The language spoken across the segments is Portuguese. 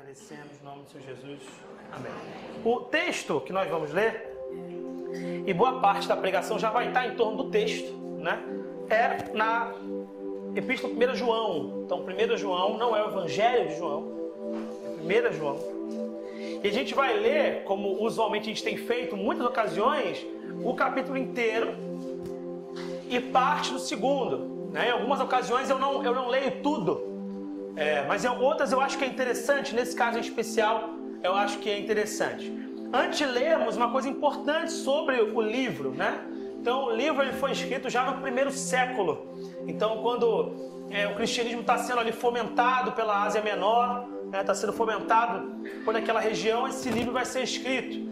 Agradecemos, em nome do Senhor Jesus. Amém. O texto que nós vamos ler, e boa parte da pregação já vai estar em torno do texto, né? É na Epístola 1 João. Então, 1 João não é o Evangelho de João, é 1 João. E a gente vai ler, como usualmente a gente tem feito em muitas ocasiões, o capítulo inteiro e parte do segundo. Né? Em algumas ocasiões eu não leio tudo. Mas em outras eu acho que é interessante, nesse caso em especial, eu acho que é interessante. Antes de lermos, uma coisa importante sobre o livro, né? Então, o livro ele foi escrito já no primeiro século. Então, quando o cristianismo está sendo ali fomentado pela Ásia Menor, está sendo fomentado por aquela região, esse livro vai ser escrito.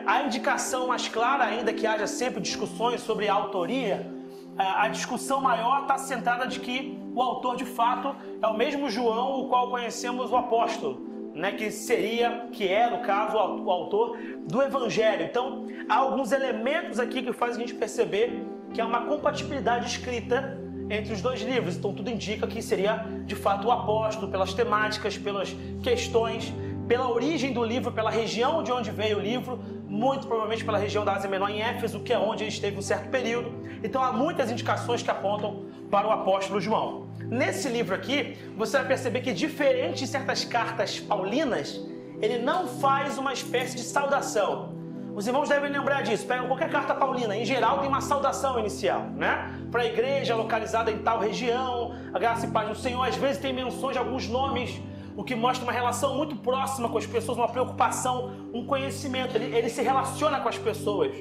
A indicação mais clara, ainda que haja sempre discussões sobre a autoria, a discussão maior está centrada de que o autor de fato é o mesmo João, o qual conhecemos o apóstolo, né, que é no caso o autor do Evangelho. Então há alguns elementos aqui que fazem a gente perceber que há uma compatibilidade escrita entre os dois livros. Então tudo indica que seria de fato o apóstolo, pelas temáticas, pelas questões, pela origem do livro, pela região de onde veio o livro, muito provavelmente pela região da Ásia Menor, em Éfeso, que é onde ele esteve um certo período. Então há muitas indicações que apontam para o apóstolo João. Nesse livro aqui, você vai perceber que, diferente de certas cartas paulinas, ele não faz uma espécie de saudação. Os irmãos devem lembrar disso. Pega qualquer carta paulina, em geral tem uma saudação inicial, né? Para a igreja localizada em tal região, a graça e paz do Senhor. Às vezes tem menções de alguns nomes, o que mostra uma relação muito próxima com as pessoas, uma preocupação, um conhecimento. Ele se relaciona com as pessoas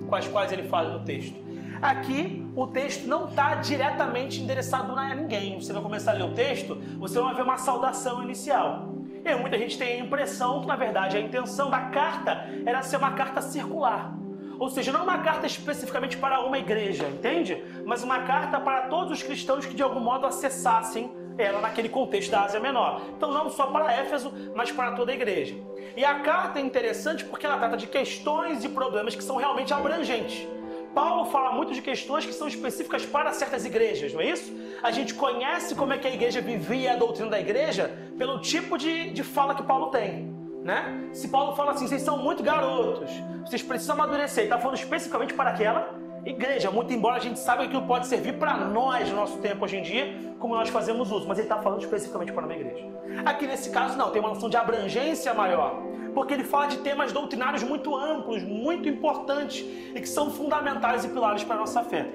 com as quais ele fala no texto. Aqui, o texto não está diretamente endereçado a ninguém. Você vai começar a ler o texto, você vai ver uma saudação inicial. E muita gente tem a impressão que, na verdade, a intenção da carta era ser uma carta circular. Ou seja, não uma carta especificamente para uma igreja, entende? Mas uma carta para todos os cristãos que, de algum modo, acessassem ela naquele contexto da Ásia Menor. Então, não só para Éfeso, mas para toda a igreja. E a carta é interessante porque ela trata de questões e problemas que são realmente abrangentes. Paulo fala muito de questões que são específicas para certas igrejas, não é isso? A gente conhece como é que a igreja vivia a doutrina da igreja pelo tipo de fala que Paulo tem, né? Se Paulo fala assim, vocês são muito garotos, vocês precisam amadurecer, ele está falando especificamente para aquela igreja, muito embora a gente saiba que aquilo pode servir para nós no nosso tempo hoje em dia, como nós fazemos uso, mas ele está falando especificamente para uma igreja. Aqui nesse caso não, tem uma noção de abrangência maior, porque ele fala de temas doutrinários muito amplos, muito importantes e que são fundamentais e pilares para a nossa fé.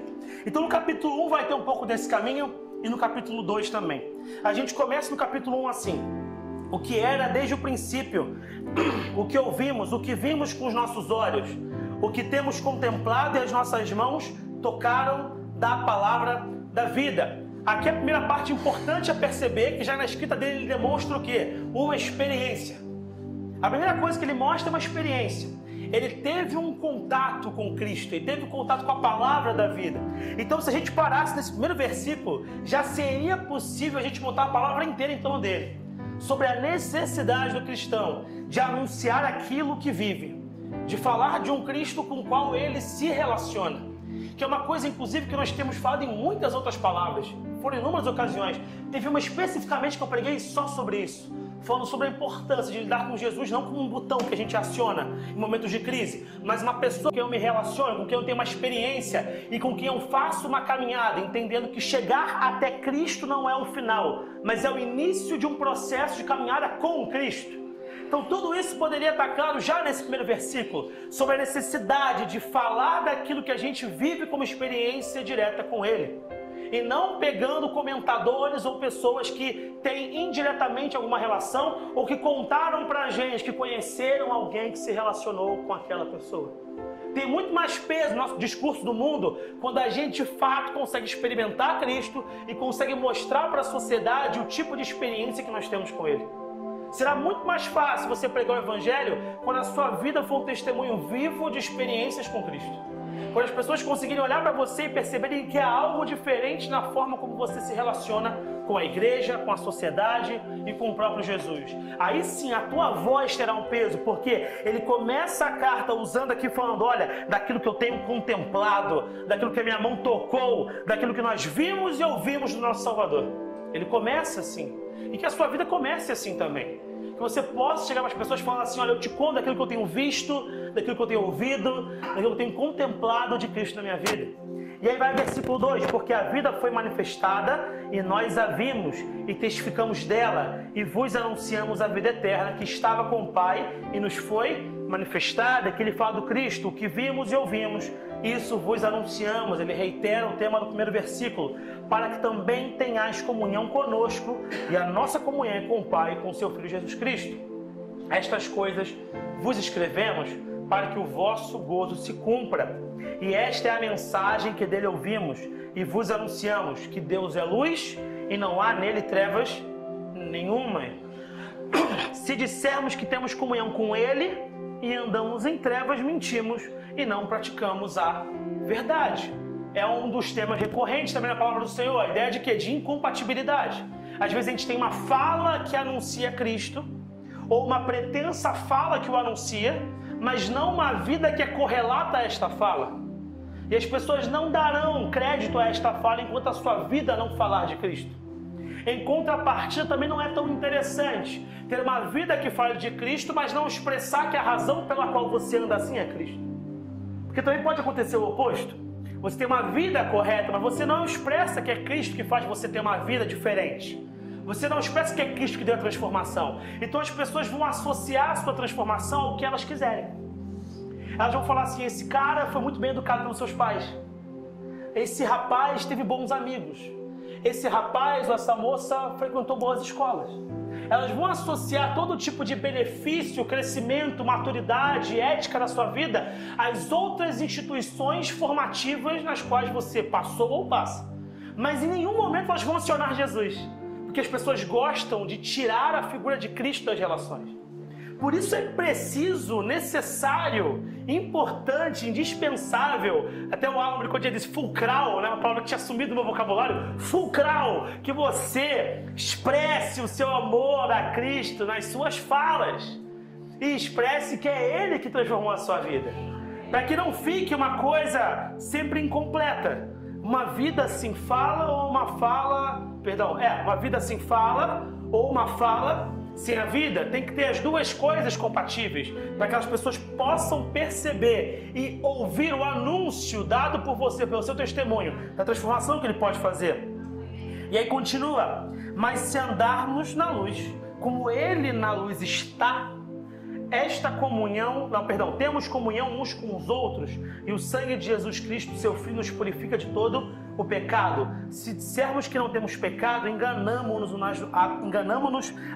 Então no capítulo 1 vai ter um pouco desse caminho e no capítulo 2 também. A gente começa no capítulo 1 assim: o que era desde o princípio, o que ouvimos, o que vimos com os nossos olhos, o que temos contemplado e as nossas mãos tocaram da palavra da vida. Aqui a primeira parte importante a perceber, que já na escrita dele ele demonstra o quê? Uma experiência. A primeira coisa que ele mostra é uma experiência. Ele teve um contato com Cristo, ele teve um contato com a palavra da vida. Então, se a gente parasse nesse primeiro versículo, já seria possível a gente montar a palavra inteira em torno dele, sobre a necessidade do cristão de anunciar aquilo que vive, de falar de um Cristo com o qual ele se relaciona, que é uma coisa, inclusive, que nós temos falado em muitas outras palavras, foram inúmeras ocasiões. Teve uma especificamente que eu preguei só sobre isso, falando sobre a importância de lidar com Jesus não como um botão que a gente aciona em momentos de crise, mas uma pessoa com quem eu me relaciono, com quem eu tenho uma experiência e com quem eu faço uma caminhada, entendendo que chegar até Cristo não é o final, mas é o início de um processo de caminhada com Cristo. Então tudo isso poderia estar claro já nesse primeiro versículo, sobre a necessidade de falar daquilo que a gente vive como experiência direta com Ele. E não pegando comentadores ou pessoas que têm indiretamente alguma relação ou que contaram pra gente que conheceram alguém que se relacionou com aquela pessoa. Tem muito mais peso no nosso discurso do mundo quando a gente de fato consegue experimentar Cristo e consegue mostrar para a sociedade o tipo de experiência que nós temos com Ele. Será muito mais fácil você pregar o Evangelho quando a sua vida for um testemunho vivo de experiências com Cristo. Quando as pessoas conseguirem olhar para você e perceberem que há algo diferente na forma como você se relaciona com a igreja, com a sociedade e com o próprio Jesus. Aí sim a tua voz terá um peso, porque ele começa a carta usando aqui falando, olha, daquilo que eu tenho contemplado, daquilo que a minha mão tocou, daquilo que nós vimos e ouvimos do nosso Salvador. Ele começa assim. E que a sua vida comece assim também. Que você possa chegar para as pessoas falando assim: olha, eu te conto daquilo que eu tenho visto, daquilo que eu tenho ouvido, daquilo que eu tenho contemplado de Cristo na minha vida. E aí vai o versículo 2: porque a vida foi manifestada e nós a vimos e testificamos dela e vos anunciamos a vida eterna que estava com o Pai e nos foi manifestada. Que ele fala do Cristo: o que vimos e ouvimos, isso vos anunciamos. Ele reitera o tema do primeiro versículo: para que também tenhais comunhão conosco, e a nossa comunhão é com o Pai e com o seu Filho Jesus Cristo. Estas coisas vos escrevemos para que o vosso gozo se cumpra. E esta é a mensagem que dele ouvimos e vos anunciamos: que Deus é luz e não há nele trevas nenhuma. Se dissermos que temos comunhão com ele e andamos em trevas, mentimos e não praticamos a verdade. É um dos temas recorrentes também na palavra do Senhor, a ideia de quê? De incompatibilidade. Às vezes a gente tem uma fala que anuncia Cristo, ou uma pretensa fala que o anuncia, mas não uma vida que é correlata a esta fala. E as pessoas não darão crédito a esta fala enquanto a sua vida não falar de Cristo. Em contrapartida, também não é tão interessante ter uma vida que fale de Cristo, mas não expressar que a razão pela qual você anda assim é Cristo. Porque também pode acontecer o oposto. Você tem uma vida correta, mas você não expressa que é Cristo que faz você ter uma vida diferente. Você não expressa que é Cristo que deu a transformação. Então as pessoas vão associar a sua transformação ao que elas quiserem. Elas vão falar assim: esse cara foi muito bem educado pelos seus pais. Esse rapaz teve bons amigos. Esse rapaz ou essa moça frequentou boas escolas. Elas vão associar todo tipo de benefício, crescimento, maturidade, ética da sua vida às outras instituições formativas nas quais você passou ou passa. Mas em nenhum momento elas vão acionar Jesus. Porque as pessoas gostam de tirar a figura de Cristo das relações. Por isso é preciso, necessário, importante, indispensável, até o Alan brincou de disse fulcral, né? Uma palavra que tinha sumido no meu vocabulário, fulcral, que você expresse o seu amor a Cristo nas suas falas e expresse que é Ele que transformou a sua vida. Para que não fique uma coisa sempre incompleta. Uma vida sem fala ou uma fala... uma vida sem fala ou uma fala sem a vida. Tem que ter as duas coisas compatíveis para que as pessoas possam perceber e ouvir o anúncio dado por você, pelo seu testemunho, da transformação que ele pode fazer. E aí continua: mas se andarmos na luz, como ele na luz está, temos comunhão uns com os outros, e o sangue de Jesus Cristo, seu Filho, nos purifica de todo o pecado. Se dissermos que não temos pecado, enganamo-nos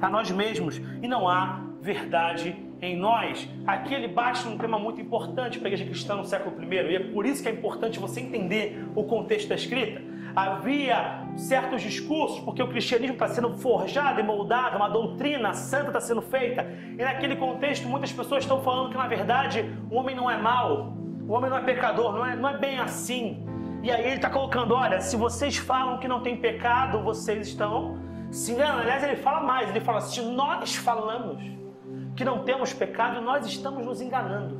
a nós mesmos, e não há verdade em nós. Aqui ele bate num tema muito importante para a igreja cristã no século I, e é por isso que é importante você entender o contexto da escrita. Havia certos discursos, porque o cristianismo está sendo forjado e moldado, uma doutrina santa está sendo feita, e naquele contexto muitas pessoas estão falando que na verdade o homem não é mau, o homem não é pecador, não é bem assim. E aí ele está colocando: olha, se vocês falam que não tem pecado, vocês estão se enganando. Aliás, ele fala mais, ele fala: se nós falamos que não temos pecado, nós estamos nos enganando.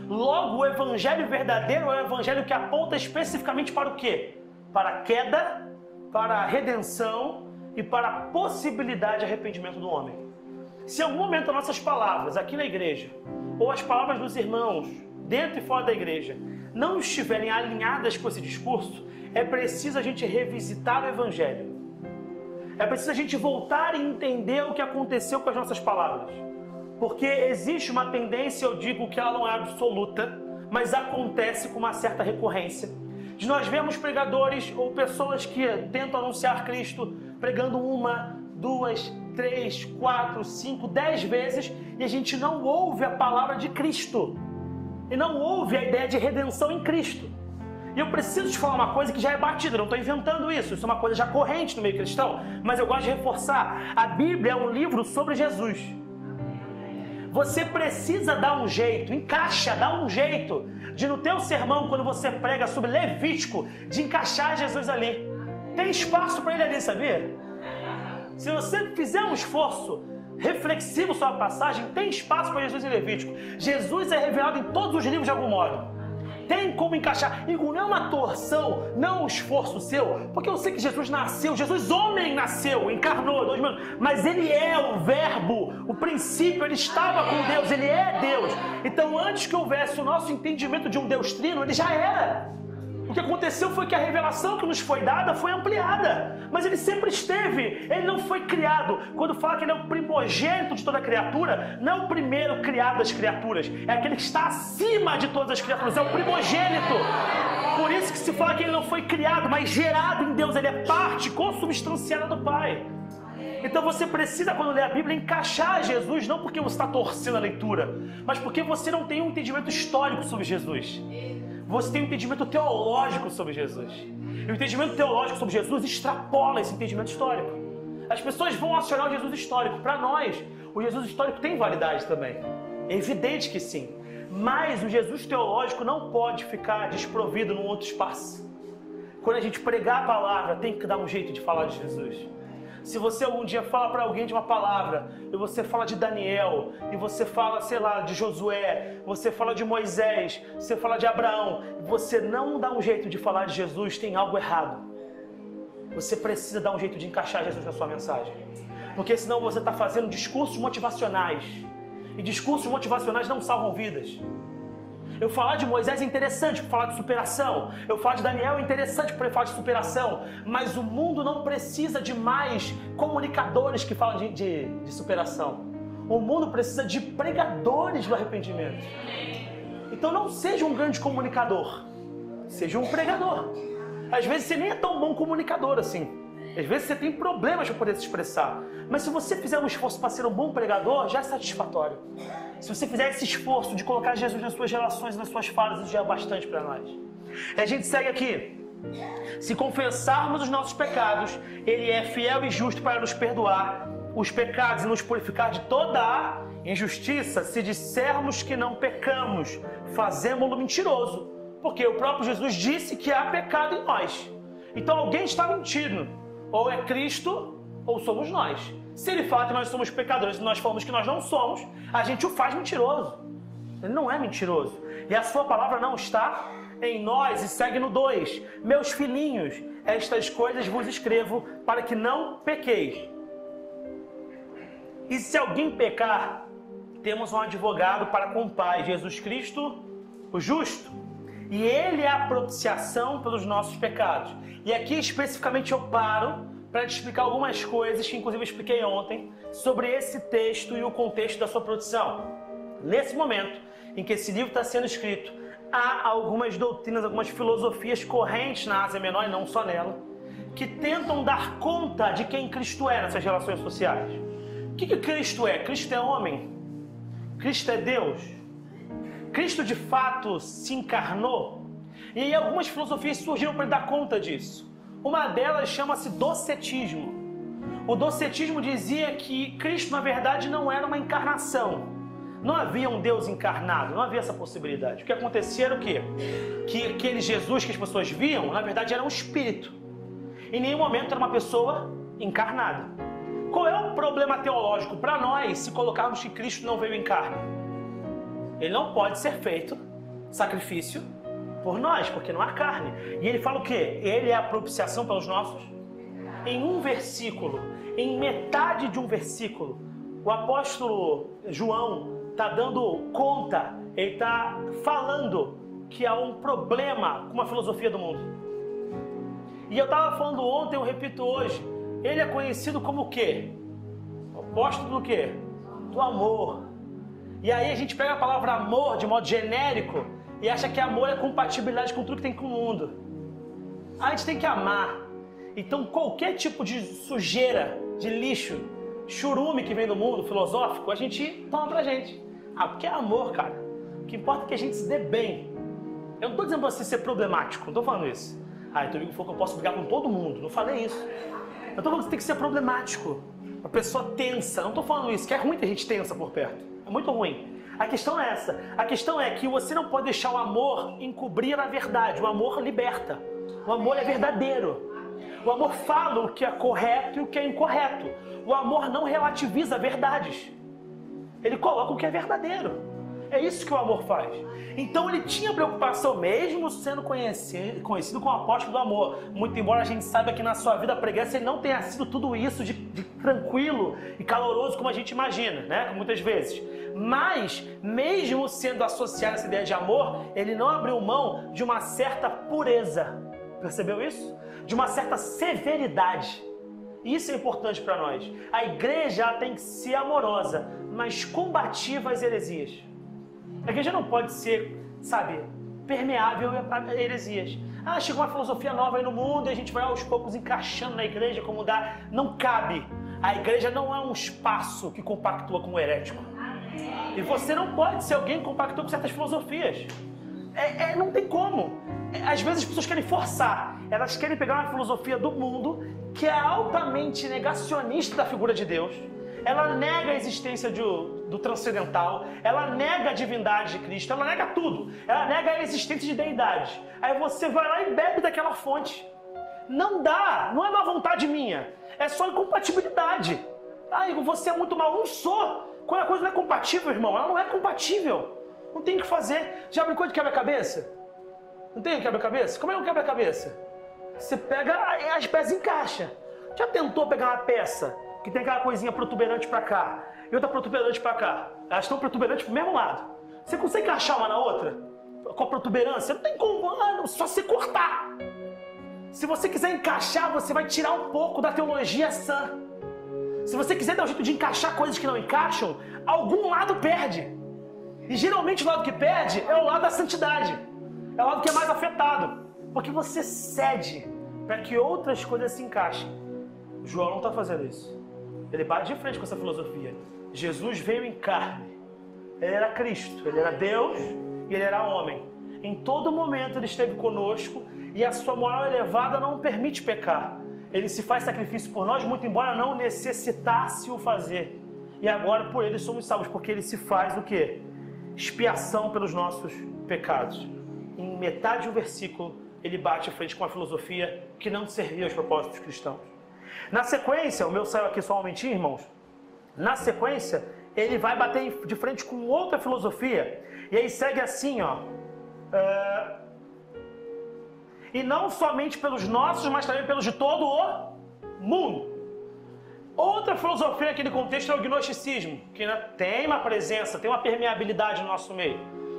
Logo, o evangelho verdadeiro é o evangelho que aponta especificamente para o quê? Para a queda, para a redenção e para a possibilidade de arrependimento do homem. Se em algum momento as nossas palavras aqui na igreja, ou as palavras dos irmãos dentro e fora da igreja, não estiverem alinhadas com esse discurso, é preciso a gente revisitar o evangelho. É preciso a gente voltar e entender o que aconteceu com as nossas palavras. Porque existe uma tendência, eu digo que ela não é absoluta, mas acontece com uma certa recorrência, de nós vemos pregadores ou pessoas que tentam anunciar Cristo pregando 1, 2, 3, 4, 5, 10 vezes, e a gente não ouve a palavra de Cristo. E não ouve a ideia de redenção em Cristo. E eu preciso te falar uma coisa que já é batida, não estou inventando isso é uma coisa já corrente no meio cristão, mas eu gosto de reforçar: a Bíblia é um livro sobre Jesus. Você precisa dar um jeito, dá um jeito de no teu sermão, quando você prega sobre Levítico, de encaixar Jesus ali. Tem espaço para ele ali, sabia? Se você fizer um esforço reflexivo sobre a passagem, tem espaço para Jesus em Levítico. Jesus é revelado em todos os livros de algum modo. tem como encaixar. Igor, não é uma torção, não é um esforço seu, porque eu sei que Jesus nasceu, Jesus homem nasceu, encarnou, mas ele é o verbo, o princípio, ele estava com Deus, ele é Deus. Então antes que houvesse o nosso entendimento de um Deus trino, ele já era. O que aconteceu foi que a revelação que nos foi dada foi ampliada, mas ele sempre esteve, ele não foi criado. Quando fala que ele é o primogênito de toda criatura, não é o primeiro criado das criaturas, é aquele que está acima de todas as criaturas, é o primogênito. Por isso que se fala que ele não foi criado, mas gerado em Deus, ele é parte consubstanciada do Pai. Então você precisa, quando lê a Bíblia, encaixar Jesus, não porque você está torcendo a leitura, mas porque você não tem um entendimento histórico sobre Jesus. Você tem um entendimento teológico sobre Jesus. E o entendimento teológico sobre Jesus extrapola esse entendimento histórico. As pessoas vão acionar o Jesus histórico. Para nós, o Jesus histórico tem validade também. É evidente que sim. Mas o Jesus teológico não pode ficar desprovido num outro espaço. Quando a gente pregar a palavra, tem que dar um jeito de falar de Jesus. Se você algum dia fala para alguém de uma palavra, e você fala de Daniel, e você fala, sei lá, de Josué, você fala de Moisés, você fala de Abraão, e você não dá um jeito de falar de Jesus, tem algo errado. Você precisa dar um jeito de encaixar Jesus na sua mensagem. Porque senão você está fazendo discursos motivacionais. E discursos motivacionais não salvam vidas. Eu falar de Moisés é interessante para falar de superação. Eu falar de Daniel é interessante para falar de superação. Mas o mundo não precisa de mais comunicadores que falam de superação. O mundo precisa de pregadores do arrependimento. Então não seja um grande comunicador. Seja um pregador. Às vezes você nem é tão bom comunicador assim. Às vezes você tem problemas para poder se expressar. Mas se você fizer um esforço para ser um bom pregador, já é satisfatório. Se você fizer esse esforço de colocar Jesus nas suas relações, nas suas falas, isso já é bastante para nós. A gente segue aqui. Se confessarmos os nossos pecados, Ele é fiel e justo para nos perdoar os pecados e nos purificar de toda a injustiça. Se dissermos que não pecamos, fazemos-lo mentiroso, porque o próprio Jesus disse que há pecado em nós. Então alguém está mentindo. Ou é Cristo, ou somos nós. Se ele fala que nós somos pecadores e nós falamos que nós não somos, a gente o faz mentiroso. Ele não é mentiroso. E a sua palavra não está em nós. E segue no 2. Meus filhinhos, estas coisas vos escrevo para que não pequeis. E se alguém pecar, temos um advogado para com o Pai, Jesus Cristo, o justo. E Ele é a propiciação pelos nossos pecados. E aqui especificamente eu paro para te explicar algumas coisas que inclusive eu expliquei ontem sobre esse texto e o contexto da sua produção. Nesse momento em que esse livro está sendo escrito, há algumas doutrinas, algumas filosofias correntes na Ásia Menor, e não só nela, que tentam dar conta de quem Cristo é nessas relações sociais. O que Cristo é? Cristo é homem? Cristo é Deus? Cristo de fato se encarnou? E aí algumas filosofias surgiram para dar conta disso. Uma delas chama-se docetismo. O docetismo dizia que Cristo, na verdade, não era uma encarnação. Não havia um Deus encarnado, não havia essa possibilidade. O que acontecia era o quê? Que aquele Jesus que as pessoas viam, na verdade, era um espírito. Em nenhum momento era uma pessoa encarnada. Qual é o problema teológico para nós se colocarmos que Cristo não veio em carne? Ele não pode ser feito sacrifício por nós, porque não há carne. E ele fala o quê? Ele é a propiciação pelos nossos. Em um versículo, em metade de um versículo, o apóstolo João está dando conta, ele está falando que há um problema com a filosofia do mundo. E eu estava falando ontem, eu repito hoje, ele é conhecido como o quê? O apóstolo do quê? Do amor. E aí a gente pega a palavra amor de modo genérico e acha que amor é compatibilidade com tudo que tem com o mundo. A gente tem que amar. Então qualquer tipo de sujeira, de lixo, churume que vem do mundo filosófico, a gente toma pra gente. Ah, porque é amor, cara. O que importa é que a gente se dê bem. Eu não tô dizendo pra você ser problemático, não tô falando isso. Ah, então o falou que eu posso brigar com todo mundo. Não falei isso. Eu tô falando que você tem que ser problemático. Uma pessoa tensa. Não tô falando isso, que é ruim ter gente tensa por perto. É muito ruim. A questão é essa. A questão é que você não pode deixar o amor encobrir a verdade. O amor liberta. O amor é verdadeiro. O amor fala o que é correto e o que é incorreto. O amor não relativiza verdades. Ele coloca o que é verdadeiro. É isso que o amor faz. Então ele tinha preocupação, mesmo sendo conhecido como apóstolo do amor. Muito embora a gente saiba que na sua vida pregressa ele não tenha sido tudo isso de tranquilo e caloroso como a gente imagina, né? Muitas vezes. Mas, mesmo sendo associado a essa ideia de amor, ele não abriu mão de uma certa pureza. Percebeu isso? De uma certa severidade. Isso é importante para nós. A igreja tem que ser amorosa, mas combativa às heresias. A igreja não pode ser, permeável a heresias. Chegou uma filosofia nova aí no mundo e a gente vai aos poucos encaixando na igreja como dá. Não cabe. A igreja não é um espaço que compactua com o herético. E você não pode ser alguém que compactua com certas filosofias. Não tem como. Às vezes as pessoas querem forçar. Elas querem pegar uma filosofia do mundo que é altamente negacionista da figura de Deus. Ela nega a existência do transcendental. Ela nega a divindade de Cristo. Ela nega tudo. Ela nega a existência de deidade. Aí você vai lá e bebe daquela fonte. Não dá. Não é má vontade minha. É só incompatibilidade. Igor, você é muito mal. Não sou. Quando a coisa não é compatível, irmão, ela não é compatível. Não tem o que fazer. Já brincou de quebra-cabeça? Não tem quebra-cabeça? Como é um quebra-cabeça? Você pega as peças e encaixa. Já tentou pegar uma peça que tem aquela coisinha protuberante pra cá e outra protuberante pra cá? Elas estão protuberantes pro mesmo lado. Você consegue encaixar uma na outra? Com a protuberância? Não tem como, só você cortar. Se você quiser encaixar, você vai tirar um pouco da teologia sã. Se você quiser dar um jeito de encaixar coisas que não encaixam, algum lado perde. E geralmente o lado que perde é o lado da santidade. É o lado que é mais afetado. Porque você cede para que outras coisas se encaixem. João não está fazendo isso. Ele bate de frente com essa filosofia. Jesus veio em carne. Ele era Cristo. Ele era Deus e ele era homem. Em todo momento ele esteve conosco e a sua moral elevada não permite pecar. Ele se faz sacrifício por nós, muito embora não necessitasse o fazer. E agora por ele somos salvos, porque ele se faz o quê? Expiação pelos nossos pecados. Em metade do versículo, ele bate de frente com uma filosofia que não servia aos propósitos cristãos. Na sequência, o meu saiu aqui só um momentinho, irmãos. Na sequência, ele vai bater de frente com outra filosofia. E aí segue assim, e não somente pelos nossos, mas também pelos de todo o mundo. Outra filosofia naquele contexto é o gnosticismo, que tem uma presença, tem uma permeabilidade no nosso meio.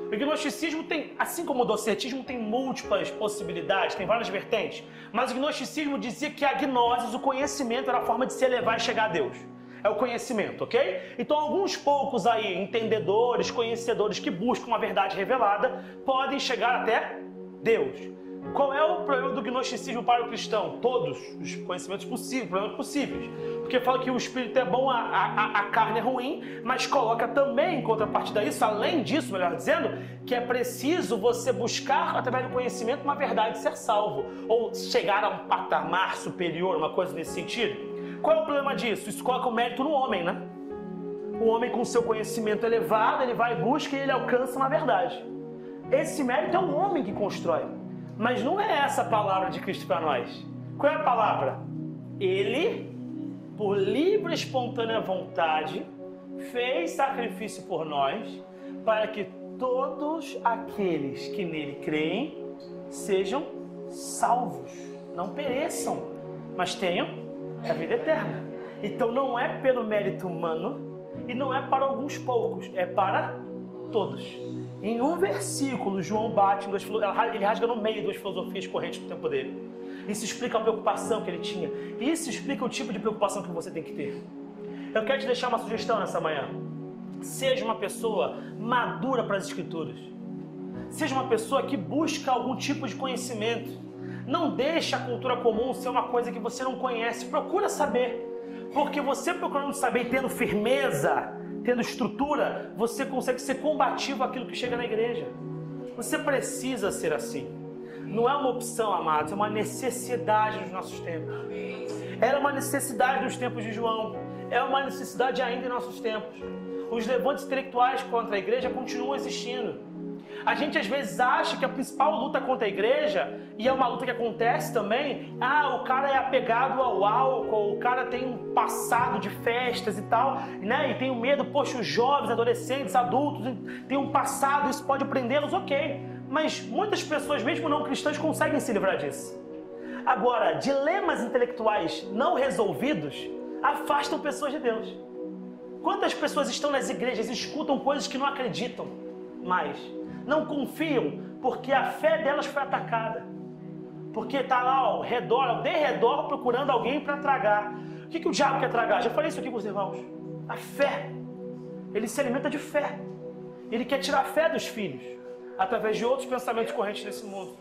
O gnosticismo tem, assim como o docetismo, tem múltiplas possibilidades, tem várias vertentes. Mas o gnosticismo dizia que a gnosis, o conhecimento, era a forma de se elevar e chegar a Deus. É o conhecimento, ok? Então alguns poucos aí, entendedores, conhecedores que buscam a verdade revelada, podem chegar até Deus. Qual é o problema do gnosticismo para o cristão? Todos os conhecimentos possíveis, problemas possíveis. Porque fala que o espírito é bom, a carne é ruim, mas coloca também, em contrapartida a isso, além disso, melhor dizendo, que é preciso você buscar, através do conhecimento, uma verdade e ser salvo. Ou chegar a um patamar superior, uma coisa nesse sentido. Qual é o problema disso? Isso coloca o mérito no homem, né? O homem com seu conhecimento elevado, ele vai e busca e ele alcança uma verdade. Esse mérito é o homem que constrói. Mas não é essa a palavra de Cristo para nós. Qual é a palavra? Ele, por livre e espontânea vontade, fez sacrifício por nós, para que todos aqueles que nele creem sejam salvos, não pereçam, mas tenham a vida eterna. Então não é pelo mérito humano e não é para alguns poucos, é para todos. Em um versículo, João bate em duas filosofias, ele rasga no meio duas filosofias correntes do tempo dele. Isso explica a preocupação que ele tinha. Isso explica o tipo de preocupação que você tem que ter. Eu quero te deixar uma sugestão nessa manhã. Seja uma pessoa madura para as Escrituras. Seja uma pessoa que busca algum tipo de conhecimento. Não deixe a cultura comum ser uma coisa que você não conhece. Procura saber. Porque você procurando saber e tendo firmeza, tendo estrutura, você consegue ser combativo àquilo que chega na igreja. Você precisa ser assim. Não é uma opção, amados, é uma necessidade nos nossos tempos. Era uma necessidade nos tempos de João. É uma necessidade ainda em nossos tempos. Os levantes intelectuais contra a igreja continuam existindo. A gente às vezes acha que a principal luta contra a igreja, e é uma luta que acontece também, o cara é apegado ao álcool, o cara tem um passado de festas e tal, né? E tem o medo, poxa, os jovens, adolescentes, adultos, tem um passado, isso pode prendê-los, ok. Mas muitas pessoas, mesmo não cristãs, conseguem se livrar disso. Agora, dilemas intelectuais não resolvidos afastam pessoas de Deus. Quantas pessoas estão nas igrejas e escutam coisas que não acreditam mais? Não confiam porque a fé delas foi atacada. Porque está lá ao derredor, procurando alguém para tragar. O que o diabo quer tragar? Já falei isso aqui com os irmãos. A fé. Ele se alimenta de fé. Ele quer tirar a fé dos filhos, através de outros pensamentos correntes desse mundo.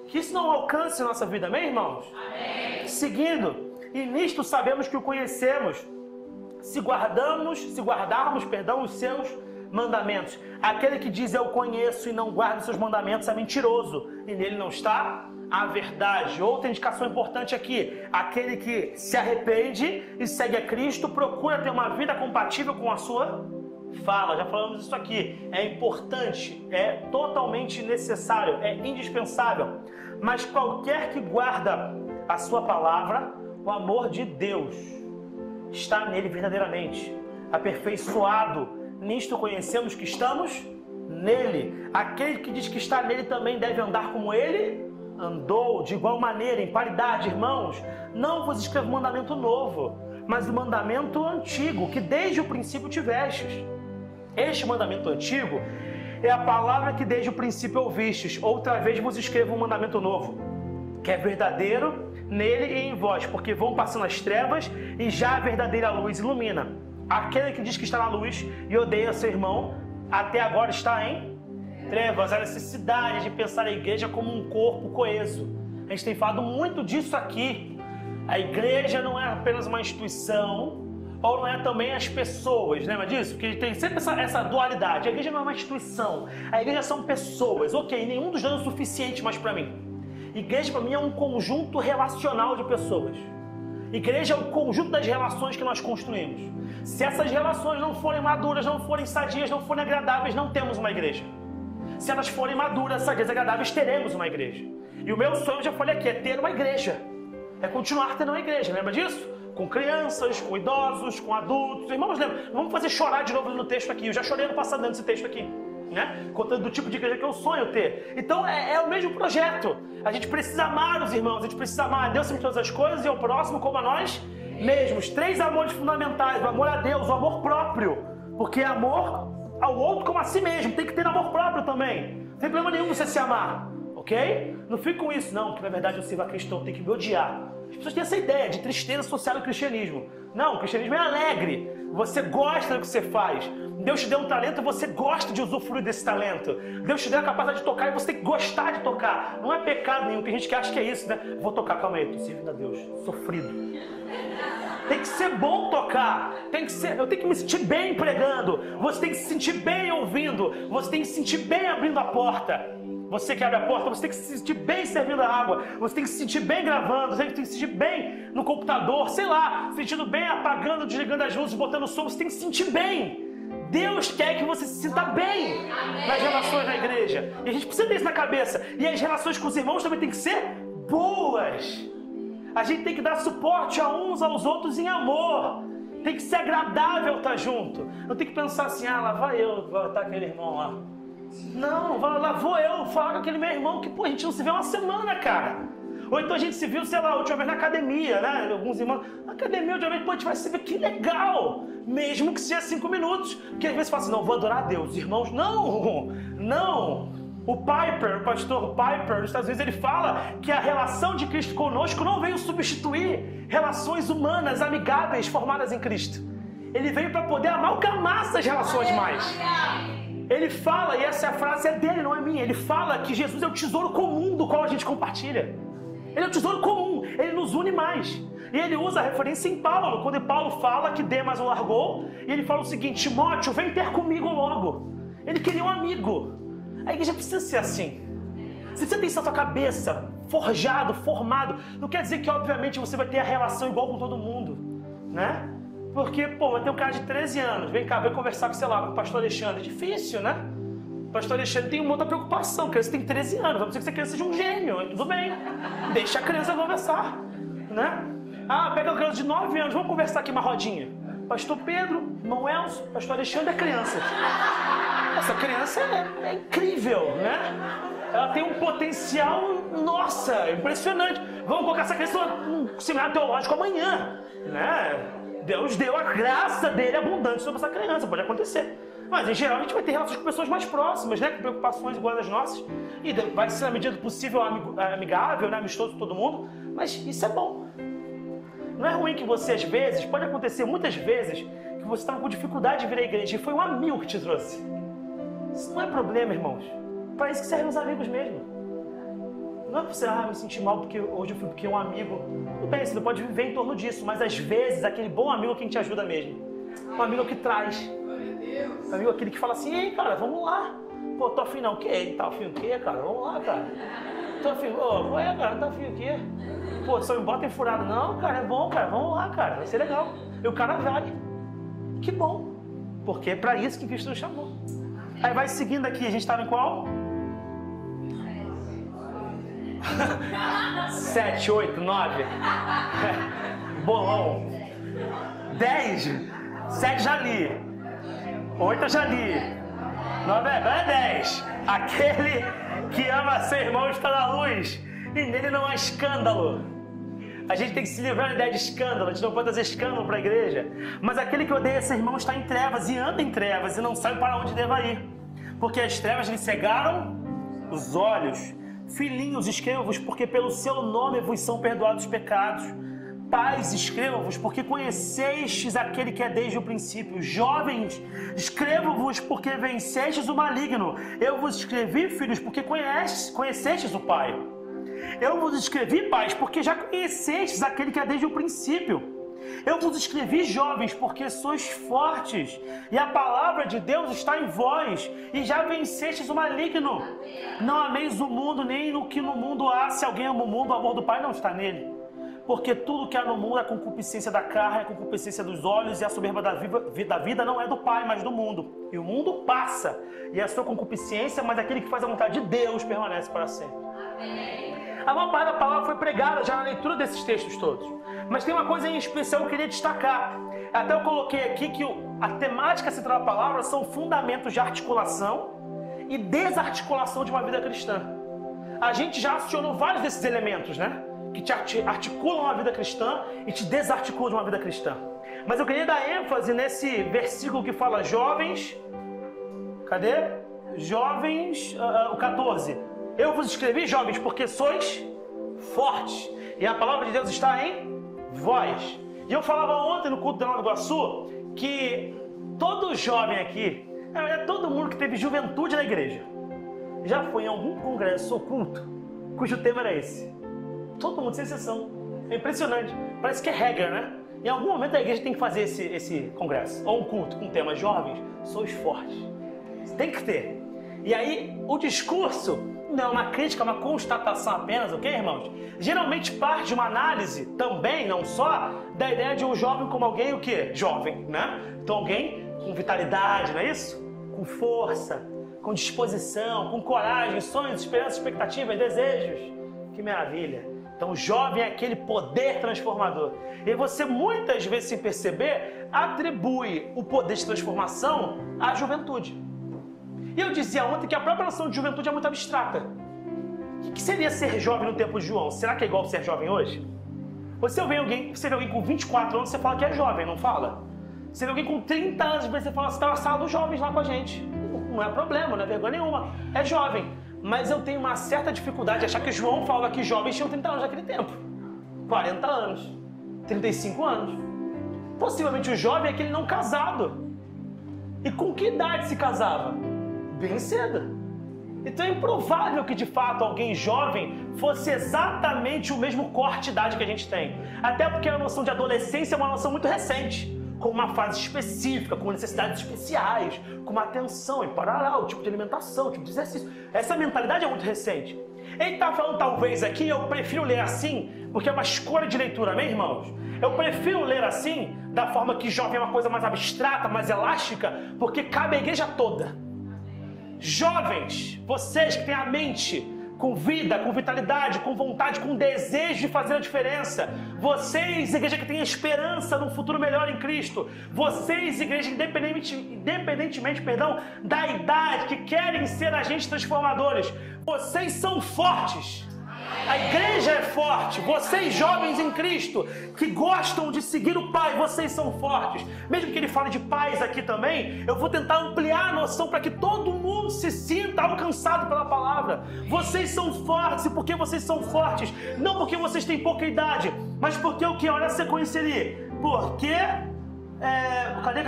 Que isso não alcance a nossa vida, amém, irmãos? Amém. Seguindo, e nisto sabemos que o conhecemos, se guardarmos, os seus mandamentos. Aquele que diz eu conheço e não guarda os seus mandamentos é mentiroso, e nele não está a verdade. Outra indicação importante aqui, aquele que se arrepende e segue a Cristo, procura ter uma vida compatível com a sua fala. Já falamos isso aqui, é importante, é totalmente necessário, é indispensável. Mas qualquer que guarda a sua palavra, o amor de Deus está nele verdadeiramente, aperfeiçoado. Nisto conhecemos que estamos nele. Aquele que diz que está nele também deve andar como ele andou, de igual maneira, em paridade. Irmãos, não vos escrevo um mandamento novo, mas o mandamento antigo, que desde o princípio tivestes. Este mandamento antigo é a palavra que desde o princípio ouvistes. Outra vez vos escrevo um mandamento novo, que é verdadeiro nele e em vós, porque vão passando as trevas e já a verdadeira luz ilumina. Aquele que diz que está na luz e odeia seu irmão, até agora está em trevas. A necessidade de pensar a igreja como um corpo coeso. A gente tem falado muito disso aqui. A igreja não é apenas uma instituição, ou não é também as pessoas, lembra disso? Porque tem sempre essa dualidade. A igreja não é uma instituição, a igreja são pessoas. Ok, nenhum dos dois é o suficiente mais para mim. Igreja para mim é um conjunto relacional de pessoas. Igreja é o conjunto das relações que nós construímos. Se essas relações não forem maduras, não forem sadias, não forem agradáveis, não temos uma igreja. Se elas forem maduras, sadias e agradáveis, teremos uma igreja. E o meu sonho, já falei aqui, é ter uma igreja. É continuar tendo uma igreja, lembra disso? Com crianças, com idosos, com adultos. Irmãos, lembra? Vamos fazer chorar de novo no texto aqui. Eu já chorei no passado dentro desse texto aqui, né? Contando do tipo de igreja que eu sonho ter. Então é o mesmo projeto. A gente precisa amar os irmãos, a gente precisa amar a Deus sobre todas as coisas e ao próximo como a nós mesmos. 3 amores fundamentais: o amor a Deus, o amor próprio, porque é amor ao outro como a si mesmo. Tem que ter amor próprio também. Não tem problema nenhum você se amar, ok? Não fique com isso, não, que na verdade eu sirvo a Cristo, tem que me odiar. As pessoas têm essa ideia de tristeza social do cristianismo. Não, o cristianismo é alegre. Você gosta do que você faz. Deus te deu um talento e você gosta de usufruir desse talento. Deus te deu a capacidade de tocar e você tem que gostar de tocar. Não é pecado nenhum, tem gente que acha que é isso, né? Vou tocar, calma aí, tô servindo a Deus, sofrido. Tem que ser bom tocar. Eu tenho que me sentir bem pregando. Você tem que se sentir bem ouvindo. Você tem que se sentir bem abrindo a porta. Você que abre a porta, você tem que se sentir bem servindo a água. Você tem que se sentir bem gravando. Você tem que se sentir bem no computador. Sei lá, sentindo bem apagando, desligando as luzes, botando o som. Você tem que se sentir bem. Deus quer que você se sinta bem nas relações na igreja. E a gente precisa ter isso na cabeça. E as relações com os irmãos também tem que ser boas. A gente tem que dar suporte a uns aos outros em amor. Tem que ser agradável estar junto. Não tem que pensar assim, lá vai eu estar aquele irmão lá. Não, lá vou eu falar com aquele meu irmão que, a gente não se vê uma semana, cara. Ou então a gente se viu, sei lá, a última vez na academia, né? Alguns irmãos, na academia, a última vez, a gente vai se ver, que legal! Mesmo que seja 5 minutos. Porque às vezes fala assim, não, vou adorar a Deus. Irmãos, não. O pastor Piper, nos Estados Unidos, ele fala que a relação de Cristo conosco não veio substituir relações humanas, amigáveis, formadas em Cristo. Ele veio para poder amalgamar essas relações mais. Ele fala, e essa frase é dele, não é minha, ele fala que Jesus é o tesouro comum do qual a gente compartilha. Ele é o tesouro comum, ele nos une mais. E ele usa a referência em Paulo, quando Paulo fala que Demas o largou, e ele fala o seguinte, Timóteo, vem ter comigo logo. Ele queria um amigo. A igreja precisa ser assim. Se você tem isso na sua cabeça, forjado, formado, não quer dizer que obviamente você vai ter a relação igual com todo mundo, né? Porque, vai ter um cara de 13 anos, vem cá, vem conversar com, sei lá, com o pastor Alexandre. É difícil, né? Pastor Alexandre tem uma outra preocupação, a criança tem 13 anos, a não ser que essa criança seja um gênio, tudo bem, deixa a criança conversar, né? Ah, pega a criança de 9 anos, vamos conversar aqui uma rodinha. Pastor Pedro, irmão Elcio, Pastor Alexandre é criança. Essa criança é incrível, né? Ela tem um potencial, nossa, impressionante. Vamos colocar essa criança num seminário teológico amanhã, né? Deus deu a graça dele abundante sobre essa criança, pode acontecer. Mas, em geral, a gente vai ter relações com pessoas mais próximas, né? Com preocupações iguais às nossas. E vai ser, na medida do possível, amigável, né? Amistoso com todo mundo. Mas isso é bom. Não é ruim que você, às vezes, pode acontecer muitas vezes, que você estava com dificuldade de vir à igreja e foi um amigo que te trouxe. Isso não é problema, irmãos. Para isso que servem os amigos mesmo. Não é para você, me sentir mal porque hoje eu fui porque um amigo... Tudo bem, você não pode viver em torno disso, mas às vezes aquele bom amigo é quem te ajuda mesmo. Um amigo que traz. Um amigo aquele que fala assim, ei, cara, vamos lá. Pô, tô afim não, o quê? Tá afim o quê, cara? Vamos lá, cara. Tô afim, qual é, cara? Tá afim o quê? Pô, só me bota em furado. Não, cara, é bom, cara, vamos lá, cara, vai ser legal. E o cara vai. Que bom. Porque é pra isso que Cristo nos chamou. Aí vai seguindo aqui, a gente estava em qual? 7, 8, 9. Bolão. 10. 7 já li. 8 eu já li. 9 é 10. Aquele que ama seu irmão está na luz. E nele não há escândalo. A gente tem que se livrar da ideia de escândalo. A gente não pode trazer escândalo para a igreja. Mas aquele que odeia seu irmão está em trevas e anda em trevas e não sabe para onde deva ir. Porque as trevas lhe cegaram os olhos. Filhinhos, escrevo-vos, porque pelo seu nome vos são perdoados os pecados. Pais, escrevo-vos, porque conhecestes aquele que é desde o princípio. Jovens, escrevo-vos, porque vencestes o maligno. Eu vos escrevi, filhos, porque conhecestes o Pai. Eu vos escrevi, pais, porque já conhecestes aquele que é desde o princípio. Eu vos escrevi, jovens, porque sois fortes, e a palavra de Deus está em vós, e já vencestes o maligno. Não ameis o mundo, nem no que no mundo há. Se alguém ama o mundo, o amor do Pai não está nele. Porque tudo que há no mundo é a concupiscência da carne, a concupiscência dos olhos, e a soberba da vida não é do Pai, mas do mundo. E o mundo passa, e a sua concupiscência, mas aquele que faz a vontade de Deus permanece para sempre. A maior parte da palavra foi pregada já na leitura desses textos todos. Mas tem uma coisa em especial que eu queria destacar. Até eu coloquei aqui que a temática central da palavra são fundamentos de articulação e desarticulação de uma vida cristã. A gente já acionou vários desses elementos, né? Que te articulam a vida cristã e te desarticulam de uma vida cristã. Mas eu queria dar ênfase nesse versículo que fala jovens... Cadê? Jovens... o 14. Eu vos escrevi, jovens, porque sois fortes. E a palavra de Deus está em vós. E eu falava ontem no culto da Nova Iguaçu que todo jovem aqui, na verdade todo mundo que teve juventude na igreja, já foi em algum congresso ou culto cujo tema era esse. Todo mundo, sem exceção. É impressionante. Parece que é regra, né? Em algum momento a igreja tem que fazer esse congresso. Ou um culto com o tema jovens, sois fortes. Tem que ter. E aí o discurso não é uma crítica, é uma constatação apenas, ok, irmãos? Geralmente parte de uma análise também, não só, da ideia de um jovem como alguém, o quê? Jovem, né? Então alguém com vitalidade, não é isso? Com força, com disposição, com coragem, sonhos, esperanças, expectativas, desejos. Que maravilha! Então o jovem é aquele poder transformador. E você muitas vezes, sem perceber, atribui o poder de transformação à juventude. E eu dizia ontem que a própria noção de juventude é muito abstrata. O que seria ser jovem no tempo de João? Será que é igual ser jovem hoje? Você vê alguém com 24 anos, você fala que é jovem, não fala? Você vê alguém com 30 anos, você fala que está na sala dos jovens lá com a gente. Não é problema, não é vergonha nenhuma. É jovem. Mas eu tenho uma certa dificuldade de achar que João falava que jovens tinham 30 anos naquele tempo. 40 anos. 35 anos. Possivelmente o jovem é aquele não casado. E com que idade se casava? Bem cedo. Então é improvável que de fato alguém jovem fosse exatamente o mesmo corte de idade que a gente tem. Até porque a noção de adolescência é uma noção muito recente, com uma fase específica, com necessidades especiais, com uma atenção em parar o tipo de alimentação, o tipo de exercício. Essa mentalidade é muito recente. Ele está falando talvez aqui, eu prefiro ler assim, porque é uma escolha de leitura, amém, irmãos? Eu prefiro ler assim, da forma que jovem é uma coisa mais abstrata, mais elástica, porque cabe à igreja toda. Jovens, vocês que têm a mente com vida, com vitalidade, com vontade, com desejo de fazer a diferença. Vocês, igreja que tem esperança num futuro melhor em Cristo. Vocês, igreja, independentemente, da idade, que querem ser agentes transformadores. Vocês são fortes. A igreja é forte. Vocês, jovens em Cristo, que gostam de seguir o Pai, vocês são fortes. Mesmo que ele fale de pais aqui também, eu vou tentar ampliar a noção para que todo mundo se sinta alcançado pela palavra. Vocês são fortes. E por que vocês são fortes? Não porque vocês têm pouca idade, mas porque o que? Olha a sequência ali. Porque... Cadê?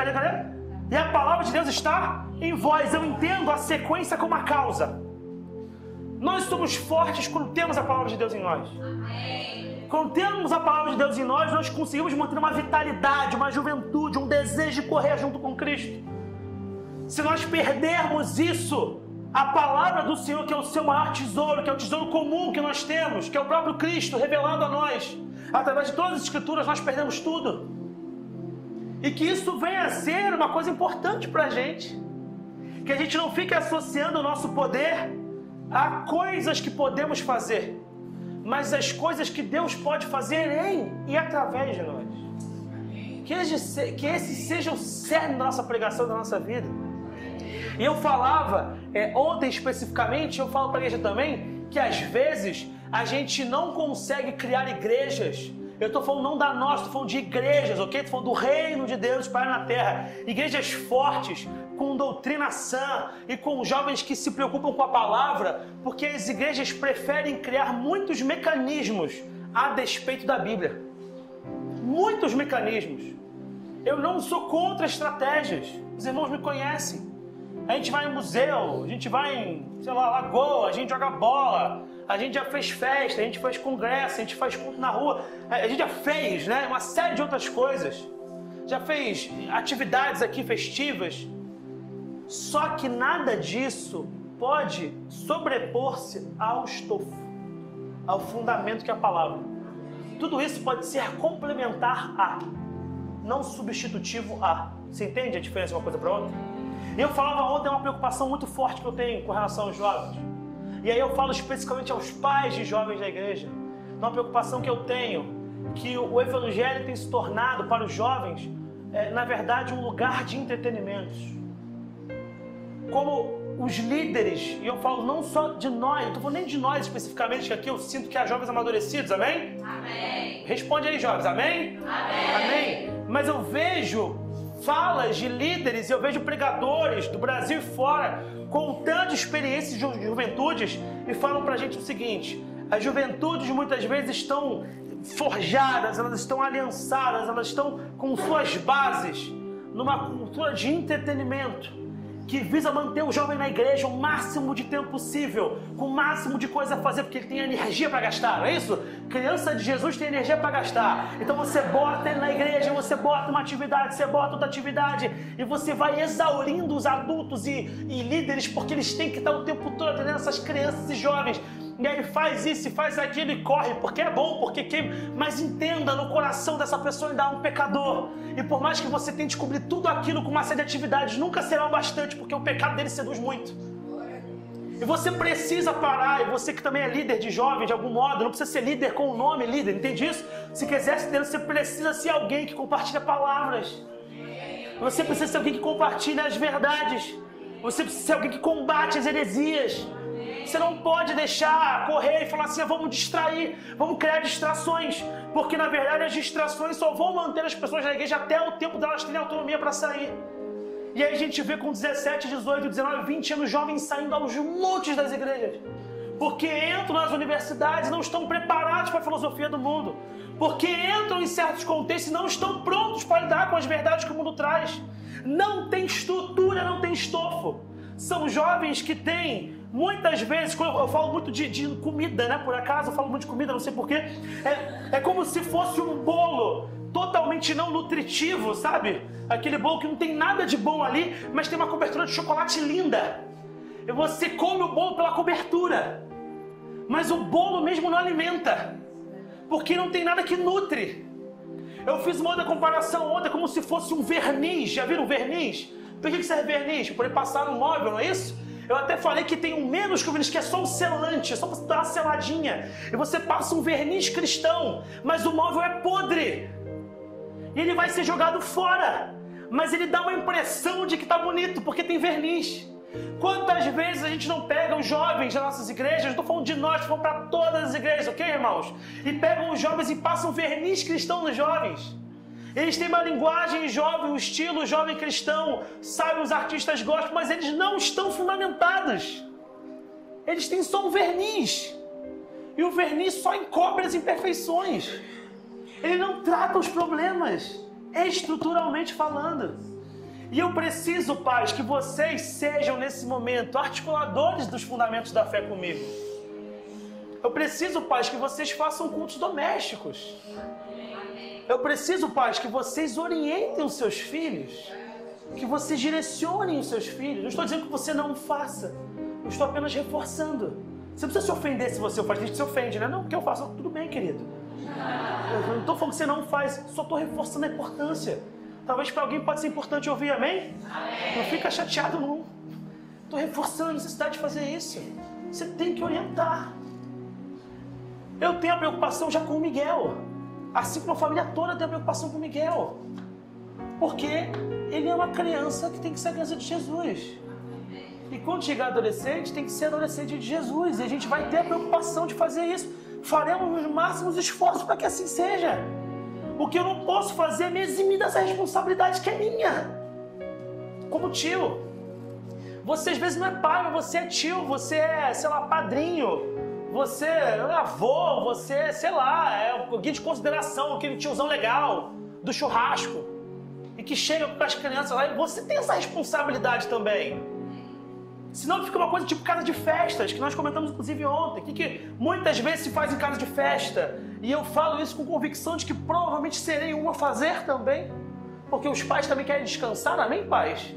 E a palavra de Deus está em vós. Eu entendo a sequência como a causa. Nós somos fortes quando temos a palavra de Deus em nós. Amém. Quando temos a palavra de Deus em nós, nós conseguimos manter uma vitalidade, uma juventude, um desejo de correr junto com Cristo. Se nós perdermos isso, a palavra do Senhor, que é o seu maior tesouro, que é o tesouro comum que nós temos, que é o próprio Cristo revelado a nós, através de todas as Escrituras, nós perdemos tudo. E que isso venha a ser uma coisa importante para a gente. Que a gente não fique associando o nosso poder a coisas que podemos fazer, mas as coisas que Deus pode fazer em e através de nós. Que esse seja o cerne da nossa pregação, da nossa vida. E eu falava, ontem especificamente, eu falo para a igreja também, que às vezes a gente não consegue criar igrejas. Eu estou falando não da nossa, estou falando de igrejas, ok? Estou falando do reino de Deus para na terra. Igrejas fortes, com doutrina sã e com jovens que se preocupam com a palavra, porque as igrejas preferem criar muitos mecanismos a despeito da Bíblia. Muitos mecanismos. Eu não sou contra estratégias. Os irmãos me conhecem. A gente vai em museu, a gente vai em, lagoa, a gente joga bola, a gente já fez festa, a gente faz congresso, a gente faz culto na rua, a gente já fez, né, uma série de outras coisas. Já fez atividades aqui festivas. Só que nada disso pode sobrepor-se ao estofo, ao fundamento que é a palavra. Tudo isso pode ser complementar a, não substitutivo a. Você entende a diferença de uma coisa para outra? Eu falava ontem uma preocupação muito forte que eu tenho com relação aos jovens. E aí eu falo especificamente aos pais de jovens da igreja. Uma preocupação que eu tenho, que o evangelho tem se tornado para os jovens, na verdade, um lugar de entretenimentos. Como os líderes, e eu falo não só de nós, não estou falando nem de nós especificamente, que aqui eu sinto que há jovens amadurecidos, amém? Amém. Responde aí, jovens, amém? Amém. Amém. Mas eu vejo falas de líderes, eu vejo pregadores do Brasil e fora, contando experiências de juventudes, e falam pra gente o seguinte: as juventudes muitas vezes estão forjadas, elas estão aliançadas, elas estão com suas bases numa cultura de entretenimento, que visa manter o jovem na igreja o máximo de tempo possível, com o máximo de coisa a fazer, porque ele tem energia para gastar, não é isso? Criança de Jesus tem energia para gastar. Então você bota ele na igreja, você bota uma atividade, você bota outra atividade, e você vai exaurindo os adultos e líderes, porque eles têm que estar o tempo todo atendendo essas crianças e jovens. E aí ele faz isso e faz aquilo e corre, porque é bom, porque quer. Mas entenda, no coração dessa pessoa ainda há um pecador. E por mais que você tente cobrir tudo aquilo com uma série de atividades, nunca será o bastante, porque o pecado dele seduz muito. E você precisa parar, e você que também é líder de jovem, de algum modo, não precisa ser líder com o nome líder, entende isso? Se quiser ser líder, você precisa ser alguém que compartilha palavras. Você precisa ser alguém que compartilha as verdades. Você precisa ser alguém que combate as heresias. Você não pode deixar correr e falar assim: vamos distrair, vamos criar distrações, porque na verdade as distrações só vão manter as pessoas na igreja até o tempo delas terem autonomia para sair. E aí a gente vê com 17, 18, 19, 20 anos jovens saindo aos montes das igrejas, porque entram nas universidades e não estão preparados para a filosofia do mundo, porque entram em certos contextos e não estão prontos para lidar com as verdades que o mundo traz. Não tem estrutura, não tem estofo. São jovens que têm, muitas vezes, quando eu falo muito de comida, né? Por acaso eu falo muito de comida, não sei porquê. É como se fosse um bolo totalmente não nutritivo, sabe? Aquele bolo que não tem nada de bom ali, mas tem uma cobertura de chocolate linda. E você come o bolo pela cobertura, mas o bolo mesmo não alimenta, porque não tem nada que nutre. Eu fiz uma outra comparação ontem, como se fosse um verniz. Já viram verniz? Por que serve verniz? Para ele passar no móvel, não é isso? Eu até falei que tem um menos que o verniz, que é só um selante, é só para dar uma seladinha. E você passa um verniz cristão, mas o móvel é podre. E ele vai ser jogado fora. Mas ele dá uma impressão de que está bonito, porque tem verniz. Quantas vezes a gente não pega os jovens das nossas igrejas, não estou falando de nós, estou falando para todas as igrejas, ok, irmãos? E pegam os jovens e passam verniz cristão nos jovens. Eles têm uma linguagem jovem, um estilo jovem cristão, sabem, os artistas gostam, mas eles não estão fundamentados. Eles têm só um verniz. E o verniz só encobre as imperfeições. Ele não trata os problemas, estruturalmente falando. E eu preciso, pais, que vocês sejam, nesse momento, articuladores dos fundamentos da fé comigo. Eu preciso, pais, que vocês façam cultos domésticos. Eu preciso, pais, que vocês orientem os seus filhos, que vocês direcionem os seus filhos. Não estou dizendo que você não faça, eu estou apenas reforçando. Você não precisa se ofender se você faz, a gente se ofende, né? Não, porque eu faço, tudo bem, querido. Eu não estou falando que você não faz, só estou reforçando a importância. Talvez para alguém pode ser importante ouvir, amém? Amém. Não fica chateado, não. Estou reforçando a necessidade de fazer isso. Você tem que orientar. Eu tenho a preocupação já com o Miguel. Assim como a família toda tem a preocupação com o Miguel. Porque ele é uma criança que tem que ser a criança de Jesus. E quando chegar adolescente, tem que ser adolescente de Jesus. E a gente vai ter a preocupação de fazer isso. Faremos os máximos esforços para que assim seja. O que eu não posso fazer é me eximir dessa responsabilidade que é minha. Como tio. Você às vezes não é pai, mas você é tio, você é, sei lá, padrinho. Você é avô, você é, sei lá, é alguém de consideração, aquele tiozão legal, do churrasco. E que chega para as crianças lá e você tem essa responsabilidade também. Senão fica uma coisa tipo casa de festas, que nós comentamos inclusive ontem, que muitas vezes se faz em casa de festa. E eu falo isso com convicção de que provavelmente serei um a fazer também. Porque os pais também querem descansar, amém, pais?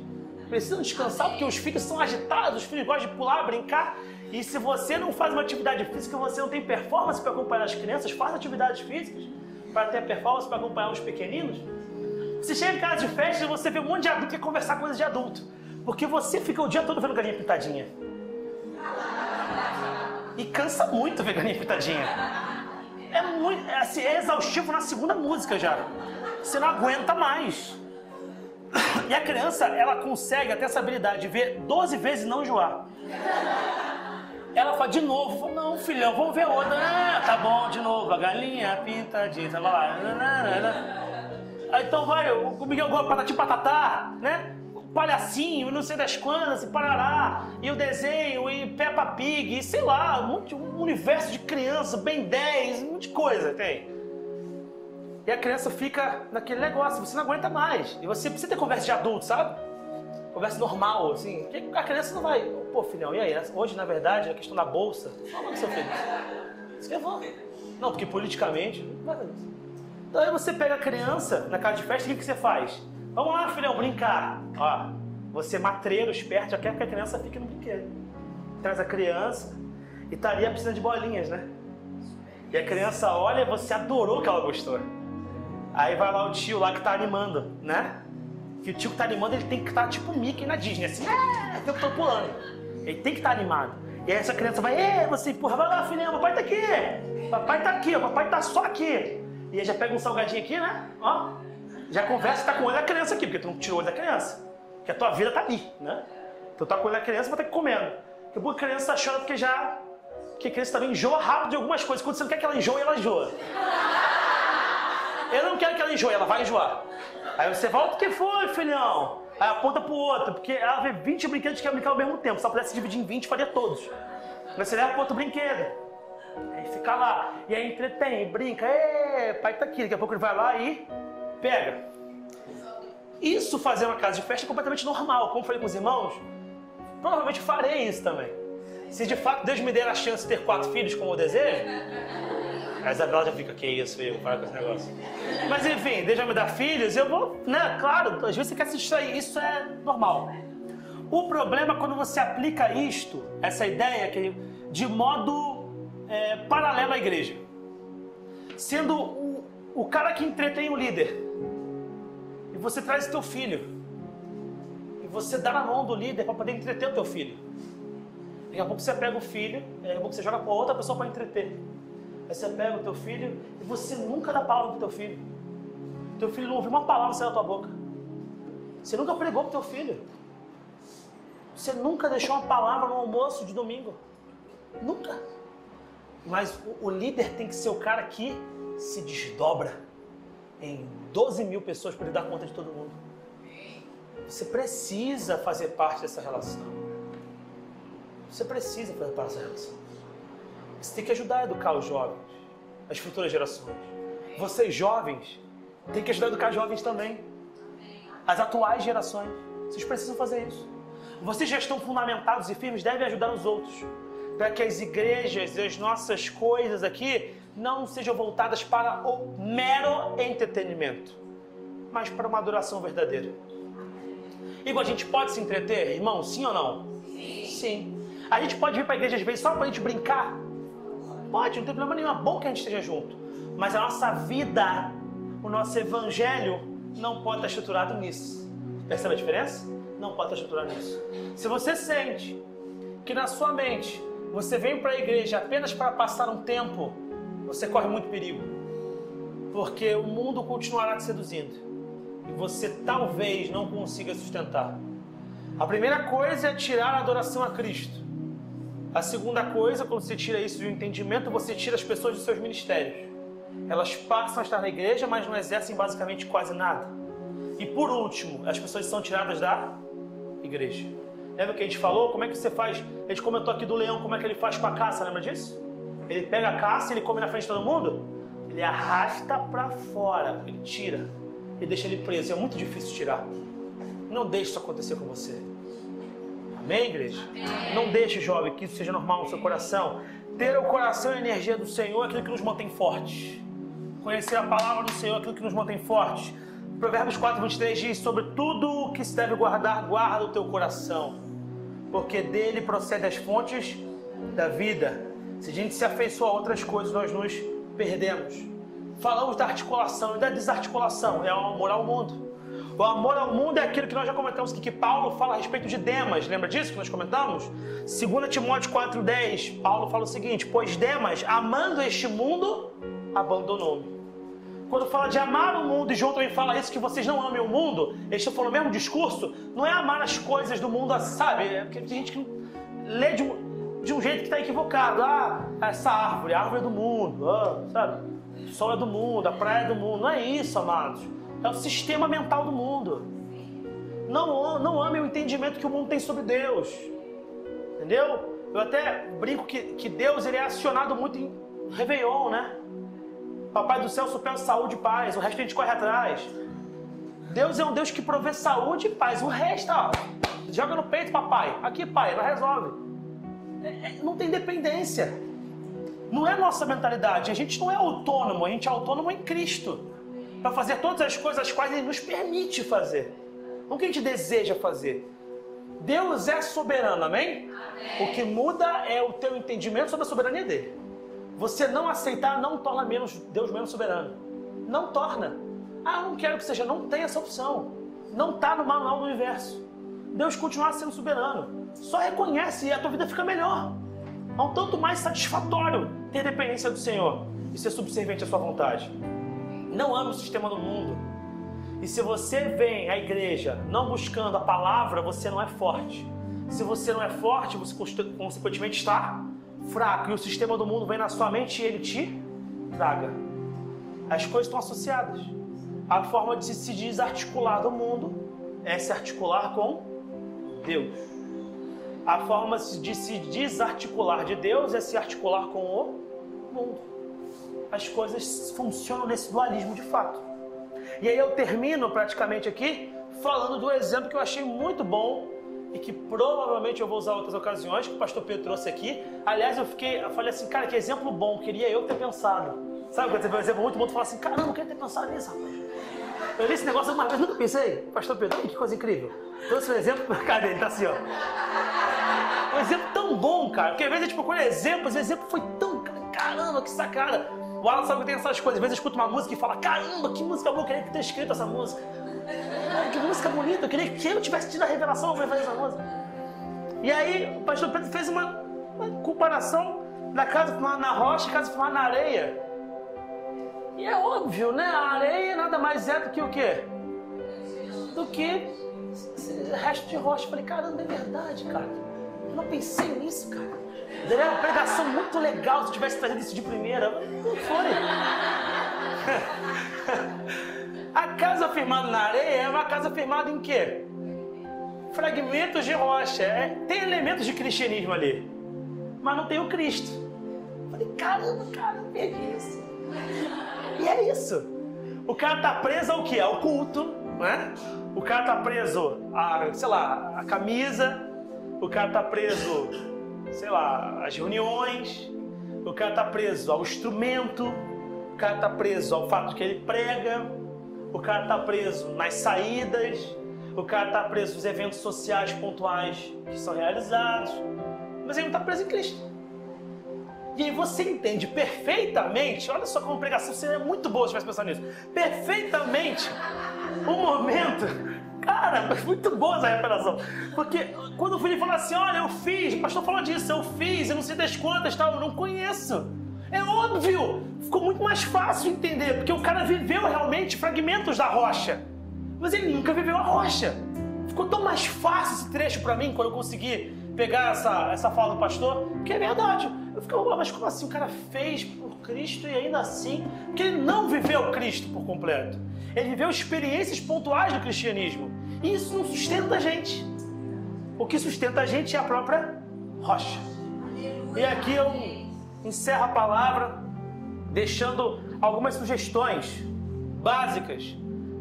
Precisam descansar porque os filhos são agitados, os filhos gostam de pular, brincar. E se você não faz uma atividade física, você não tem performance para acompanhar as crianças, faz atividades físicas para ter performance para acompanhar os pequeninos. Você chega em casa de festa e você vê um monte de adulto que quer conversar coisas de adulto. Porque você fica o dia todo vendo galinha pintadinha. E cansa muito ver galinha pintadinha. É exaustivo na segunda música já. Você não aguenta mais. E a criança, ela consegue até essa habilidade de ver 12 vezes e não enjoar. Ela fala de novo, fala, não, filhão, vamos ver outra. Ah, tá bom, de novo, a galinha pintadinha, vai lá. Aí, então vai, o Miguel gosta de patati patatá, né? Palhacinho, não sei das quantas, e parará, e o desenho, e Peppa Pig, e sei lá, um universo de criança, Ben 10, um monte de coisa tem. E a criança fica naquele negócio, você não aguenta mais. E você precisa ter conversa de adulto, sabe? Conversa normal, assim. Porque a criança não vai, pô, filhão, e aí? Hoje, na verdade, a questão da bolsa, fala com seu filho. Isso que eu vou. Não, porque politicamente, não vai fazer isso. Então aí você pega a criança na casa de festa, o que você faz? Vamos lá, filhão, brincar. Ó, você matreiro, esperto, já quer que a criança fique no brinquedo. Traz a criança e tá ali precisando de bolinhas, né? E a criança olha e você adorou que ela gostou. Aí vai lá o tio lá que tá animando, né? Que o tio que tá animando, ele tem que estar tipo Mickey na Disney, assim, o tempo todo pulando. Ele tem que estar animado. E aí essa criança vai, você empurra, vai lá, filhão, papai tá aqui. Papai tá aqui, ó, papai tá só aqui. E aí já pega um salgadinho aqui, né? Ó. Já conversa, tá com o olho da criança aqui, porque tu não tirou o olho da criança. Porque a tua vida tá ali, né? Então tá com o olho da criança, vai ter que comendo. Daqui a criança tá chorando porque a criança também enjoa rápido de algumas coisas. Quando você não quer que ela enjoe, ela enjoa. Eu não quero que ela enjoe, ela vai enjoar. Aí você volta, o que foi, filhão? Aí aponta pro outro, porque ela vê 20 brinquedos que quer brincar ao mesmo tempo. Se ela pudesse dividir em 20, faria todos. Mas você leva pro outro brinquedo. Aí fica lá. E aí entretém, brinca. Pai tá aqui. Daqui a pouco ele vai lá e pega. Isso fazer uma casa de festa é completamente normal. Como eu falei com os irmãos, provavelmente farei isso também. Se de fato Deus me der a chance de ter 4 filhos como eu desejo, a Isabela já fica, que isso, eu vou parar com esse negócio. Mas enfim, Deus vai me dar filhos, eu vou, né, claro, às vezes você quer se distrair, isso é normal. O problema é quando você aplica isto, essa ideia, de modo paralelo à igreja. Sendo o cara que entretém o líder. E você traz o teu filho. E você dá na mão do líder para poder entreter o teu filho. Daqui a pouco você pega o filho, daqui a pouco você joga para outra pessoa para entreter. Aí você pega o teu filho e você nunca dá palavra pro teu filho. Teu filho não ouviu uma palavra sair da tua boca. Você nunca pregou pro teu filho. Você nunca deixou uma palavra no almoço de domingo. Nunca. Mas o líder tem que ser o cara que se desdobra em 12 mil pessoas para ele dar conta de todo mundo. Você precisa fazer parte dessa relação. Você precisa fazer parte dessa relação. Você tem que ajudar a educar os jovens, as futuras gerações. Vocês jovens, tem que ajudar a educar jovens também. As atuais gerações. Vocês precisam fazer isso. Vocês já estão fundamentados e firmes, devem ajudar os outros. Para que as igrejas e as nossas coisas aqui não sejam voltadas para o mero entretenimento, mas para uma adoração verdadeira. Igor, a gente pode se entreter, irmão? Sim ou não? Sim. Sim. A gente pode vir para a igreja às vezes só para a gente brincar? Pode, não tem problema nenhum. É bom que a gente esteja junto. Mas a nossa vida, o nosso evangelho, não pode estar estruturado nisso. Percebe a diferença? Não pode estar estruturado nisso. Se você sente que na sua mente você vem para a igreja apenas para passar um tempo, você corre muito perigo. Porque o mundo continuará te seduzindo. E você talvez não consiga sustentar. A primeira coisa é tirar a adoração a Cristo. A segunda coisa, quando você tira isso do entendimento, você tira as pessoas dos seus ministérios. Elas passam a estar na igreja, mas não exercem basicamente quase nada. E por último, as pessoas são tiradas da igreja. Lembra que a gente falou? Como é que você faz? A gente comentou aqui do leão, como é que ele faz com a caça, lembra disso? Ele pega a caça, ele come na frente de todo mundo, ele arrasta para fora, ele tira e deixa ele preso. É muito difícil tirar. Não deixe isso acontecer com você. Amém, igreja? Amém. Não deixe, jovem, que isso seja normal no seu coração. Ter o coração e a energia do Senhor é aquilo que nos mantém fortes. Conhecer a palavra do Senhor é aquilo que nos mantém fortes. Provérbios 4:23 diz: sobre tudo o que se deve guardar, guarda o teu coração, porque dele procedem as fontes da vida. Se a gente se afeiçoa a outras coisas, nós nos perdemos. Falamos da articulação e da desarticulação, é o amor ao mundo. O amor ao mundo é aquilo que nós já comentamos aqui, que Paulo fala a respeito de Demas. Lembra disso que nós comentamos? 2 Timóteo 4:10, Paulo fala o seguinte: pois Demas, amando este mundo, abandonou-me. Quando fala de amar o mundo, e João também fala isso, que vocês não amem o mundo, eles estão falando o mesmo discurso, não é amar as coisas do mundo, sabe? É porque tem gente que lê de um jeito que está equivocado. Ah, essa árvore, a árvore é do mundo, sabe? O sol é do mundo, a praia é do mundo. Não é isso, amados. É o sistema mental do mundo. Não amem o entendimento que o mundo tem sobre Deus. Entendeu? Eu até brinco que Deus ele é acionado muito em Réveillon, né? Papai do céu supera saúde e paz, o resto a gente corre atrás. Deus é um Deus que provê saúde e paz. O resto, ó, joga no peito, papai. Aqui, pai, ela resolve. Não tem dependência. Não é nossa mentalidade. A gente não é autônomo, a gente é autônomo em Cristo. Para fazer todas as coisas as quais Ele nos permite fazer. Não que a gente deseja fazer. Deus é soberano, amém? O que muda é o teu entendimento sobre a soberania dele. Você não aceitar não torna Deus menos soberano. Não torna. Ah, eu não quero que seja. Não tem essa opção. Não está no manual do universo. Deus continua sendo soberano. Só reconhece e a tua vida fica melhor. É um tanto mais satisfatório ter dependência do Senhor e ser subserviente à sua vontade. Não ame o sistema do mundo. E se você vem à igreja não buscando a palavra, você não é forte. Se você não é forte, você consequentemente está fraco. E o sistema do mundo vem na sua mente e ele te traga. As coisas estão associadas. A forma de se desarticular do mundo é se articular com Deus. A forma de se desarticular de Deus é se articular com o mundo. As coisas funcionam nesse dualismo de fato. E aí eu termino praticamente aqui falando do exemplo que eu achei muito bom e que provavelmente eu vou usar em outras ocasiões, que o pastor Pedro trouxe aqui. Aliás, eu falei assim, cara, que exemplo bom, queria eu ter pensado. Sabe quando você vê um exemplo muito bom, tu fala assim, caramba, eu queria ter pensado nisso, rapaz. Eu li esse negócio alguma vez, nunca pensei. Pastor Pedro, que coisa incrível. Trouxe um exemplo, cadê ele? Tá assim, ó. Um exemplo tão bom, cara, porque às vezes a gente procura exemplos, o exemplo foi tão, caramba, que sacada. O Alan sabe que tem essas coisas, às vezes eu escuto uma música e fala, caramba, que música boa, eu queria ter escrito essa música. Que música bonita, eu queria que eu tivesse tido a revelação para fazer essa música. E aí o pastor Pedro fez uma comparação da casa firmada na rocha e casa firmada na areia. E é óbvio, né? A areia nada mais é do que o quê? Do que resto de rocha. Eu falei, caramba, é verdade, cara. Eu não pensei nisso, cara. Daria uma pregação muito legal se eu tivesse trazido isso de primeira. Não foi. A casa firmada na areia é uma casa firmada em quê? Fragmentos de rocha. Tem elementos de cristianismo ali, mas não tem o Cristo. Eu falei, caramba, cara, eu perdi isso. E é isso. O cara está preso ao quê? Ao culto, né? O cara está preso a, sei lá, a camisa. O cara está preso, sei lá, às reuniões. O cara está preso ao instrumento. O cara está preso ao fato de que ele prega. O cara está preso nas saídas. O cara está preso nos eventos sociais pontuais que são realizados. Mas ele não está preso em Cristo. E aí você entende perfeitamente, olha só como a pregação seria muito boa se tivesse pensado nisso, perfeitamente o momento, cara, muito boa essa revelação, porque quando o Felipe falou assim, olha, eu fiz, o pastor falou disso, eu fiz, eu não sei das quantas, tal, eu não conheço, é óbvio, ficou muito mais fácil entender, porque o cara viveu realmente fragmentos da rocha, mas ele nunca viveu a rocha, ficou tão mais fácil esse trecho para mim, quando eu consegui pegar essa fala do pastor, que é verdade. Eu ficava, mas como assim o cara fez por Cristo e ainda assim? Porque ele não viveu Cristo por completo. Ele viveu experiências pontuais do cristianismo. E isso não sustenta a gente. O que sustenta a gente é a própria rocha. E aqui eu encerro a palavra deixando algumas sugestões básicas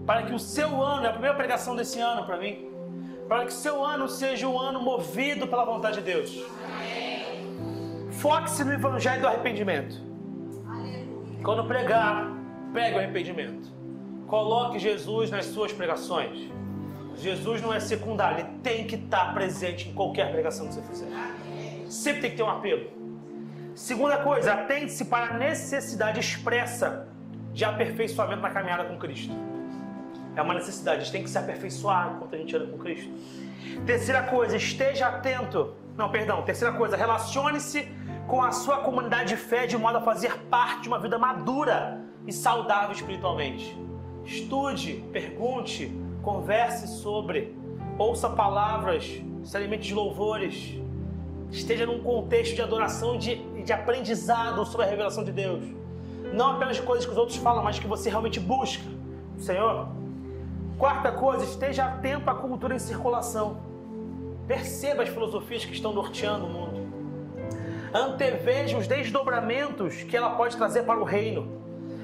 para que o seu ano, é a primeira pregação desse ano para mim, para que o seu ano seja um ano movido pela vontade de Deus. Foque-se no evangelho do arrependimento. Quando pregar, pregue o arrependimento. Coloque Jesus nas suas pregações. Jesus não é secundário, ele tem que estar presente em qualquer pregação que você fizer. Sempre tem que ter um apelo. Segunda coisa, atente-se para a necessidade expressa de aperfeiçoamento na caminhada com Cristo. É uma necessidade, a gente tem que se aperfeiçoar enquanto a gente anda com Cristo. Terceira coisa, terceira coisa, relacione-se com a sua comunidade de fé de modo a fazer parte de uma vida madura e saudável espiritualmente. Estude, pergunte, converse sobre, ouça palavras, se alimente de louvores, esteja num contexto de adoração e de aprendizado sobre a revelação de Deus. Não apenas de coisas que os outros falam, mas que você realmente busca o Senhor. Quarta coisa, esteja atento à cultura em circulação. Perceba as filosofias que estão norteando o mundo. Anteveja os desdobramentos que ela pode trazer para o reino.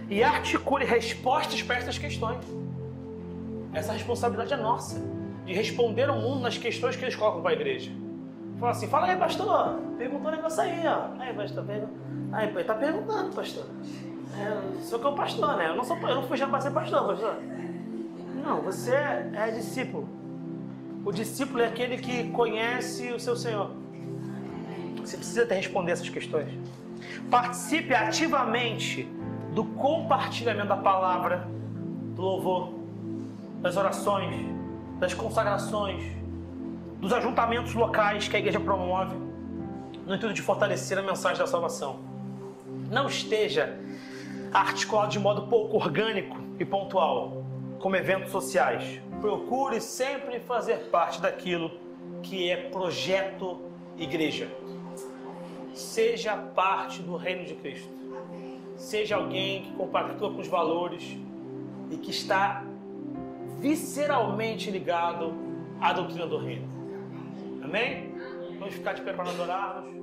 E articule respostas para essas questões. Essa responsabilidade é nossa, de responder ao mundo nas questões que eles colocam para a igreja. Fala assim, fala aí, pastor, perguntou um negócio aí, ó. Aí, pastor, aí, ele tá perguntando, pastor. Sou que é o pastor, né? Eu não fui já para ser pastor, pastor. Não, você é discípulo. O discípulo é aquele que conhece o seu Senhor. Você precisa responder essas questões. Participe ativamente do compartilhamento da palavra, do louvor, das orações, das consagrações, dos ajuntamentos locais que a igreja promove, no intuito de fortalecer a mensagem da salvação. Não esteja articulado de modo pouco orgânico e pontual, como eventos sociais. Procure sempre fazer parte daquilo que é projeto igreja. Seja parte do reino de Cristo. Seja alguém que compactua com os valores e que está visceralmente ligado à doutrina do reino. Amém? Vamos ficar de pé para adorarmos.